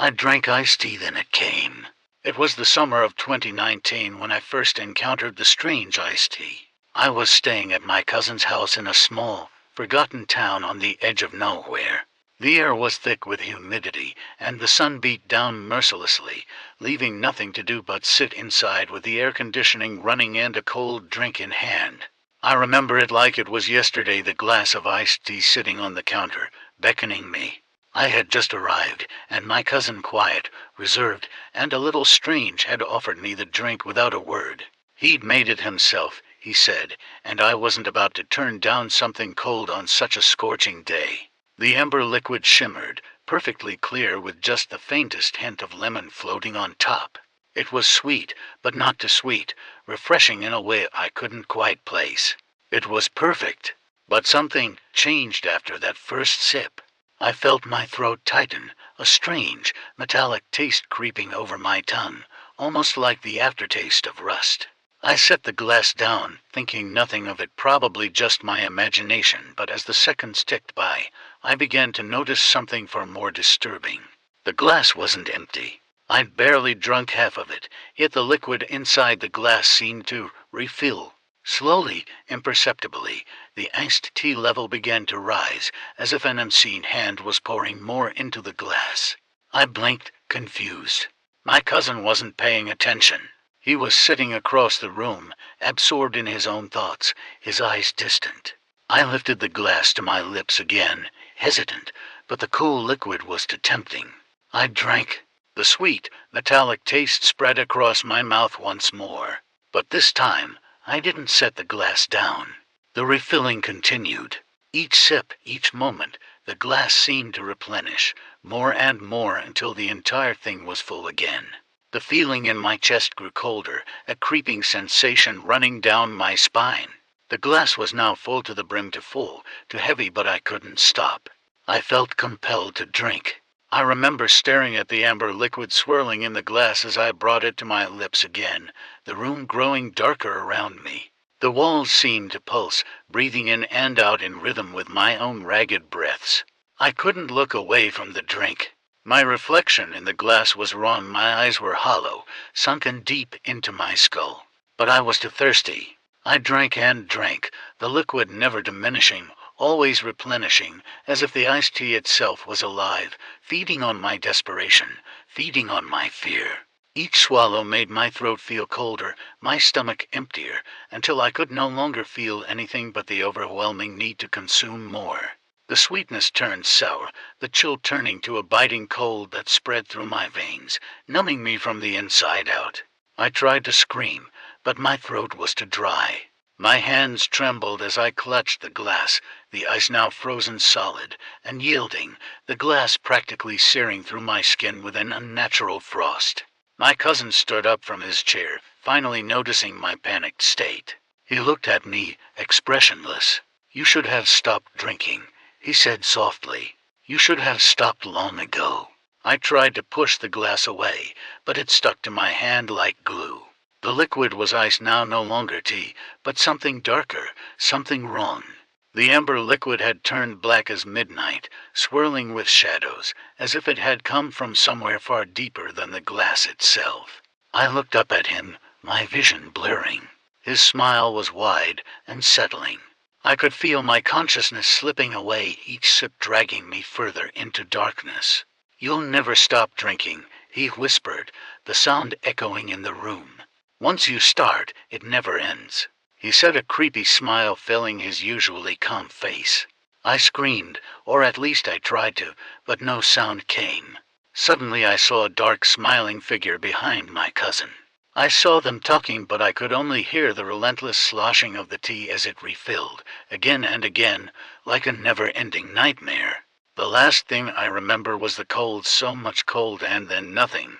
I drank iced tea, then it came. It was the summer of 2019 when I first encountered the strange iced tea. I was staying at my cousin's house in a small, forgotten town on the edge of nowhere. The air was thick with humidity, and the sun beat down mercilessly, leaving nothing to do but sit inside with the air conditioning running and a cold drink in hand. I remember it like it was yesterday, the glass of iced tea sitting on the counter, beckoning me. I had just arrived, and my cousin, quiet, reserved, and a little strange, had offered me the drink without a word. He'd made it himself, he said, and I wasn't about to turn down something cold on such a scorching day. The amber liquid shimmered, perfectly clear with just the faintest hint of lemon floating on top. It was sweet, but not too sweet, refreshing in a way I couldn't quite place. It was perfect. But something changed after that first sip. I felt my throat tighten, a strange, metallic taste creeping over my tongue, almost like the aftertaste of rust. I set the glass down, thinking nothing of it, probably just my imagination, but as the seconds ticked by, I began to notice something far more disturbing. The glass wasn't empty. I'd barely drunk half of it, yet the liquid inside the glass seemed to refill. Slowly, imperceptibly, the iced tea level began to rise, as if an unseen hand was pouring more into the glass. I blinked, confused. My cousin wasn't paying attention. He was sitting across the room, absorbed in his own thoughts, his eyes distant. I lifted the glass to my lips again, hesitant, but the cool liquid was too tempting. I drank. The sweet, metallic taste spread across my mouth once more. But this time, I didn't set the glass down. The refilling continued. Each sip, each moment, the glass seemed to replenish, more and more until the entire thing was full again. The feeling in my chest grew colder, a creeping sensation running down my spine. The glass was now full to the brim, too full, too heavy, but I couldn't stop. I felt compelled to drink. I remember staring at the amber liquid swirling in the glass as I brought it to my lips again, the room growing darker around me. The walls seemed to pulse, breathing in and out in rhythm with my own ragged breaths. I couldn't look away from the drink. My reflection in the glass was wrong. My eyes were hollow, sunken deep into my skull. But I was too thirsty. I drank and drank, the liquid never diminishing, always replenishing, as if the iced tea itself was alive, feeding on my desperation, feeding on my fear. Each swallow made my throat feel colder, my stomach emptier, until I could no longer feel anything but the overwhelming need to consume more. The sweetness turned sour, the chill turning to a biting cold that spread through my veins, numbing me from the inside out. I tried to scream, but my throat was too dry. My hands trembled as I clutched the glass, the ice now frozen solid and yielding, the glass practically searing through my skin with an unnatural frost. My cousin stood up from his chair, finally noticing my panicked state. He looked at me, expressionless. "You should have stopped drinking," he said softly. "You should have stopped long ago." I tried to push the glass away, but it stuck to my hand like glue. The liquid was ice now, no longer tea, but something darker, something wrong. The amber liquid had turned black as midnight, swirling with shadows, as if it had come from somewhere far deeper than the glass itself. I looked up at him, my vision blurring. His smile was wide and settling. I could feel my consciousness slipping away, each sip dragging me further into darkness. "You'll never stop drinking," he whispered, the sound echoing in the room. "Once you start, it never ends." He said, a creepy smile filling his usually calm face. I screamed, or at least I tried to, but no sound came. Suddenly I saw a dark, smiling figure behind my cousin. I saw them talking, but I could only hear the relentless sloshing of the tea as it refilled, again and again, like a never-ending nightmare. The last thing I remember was the cold, so much cold, and then nothing.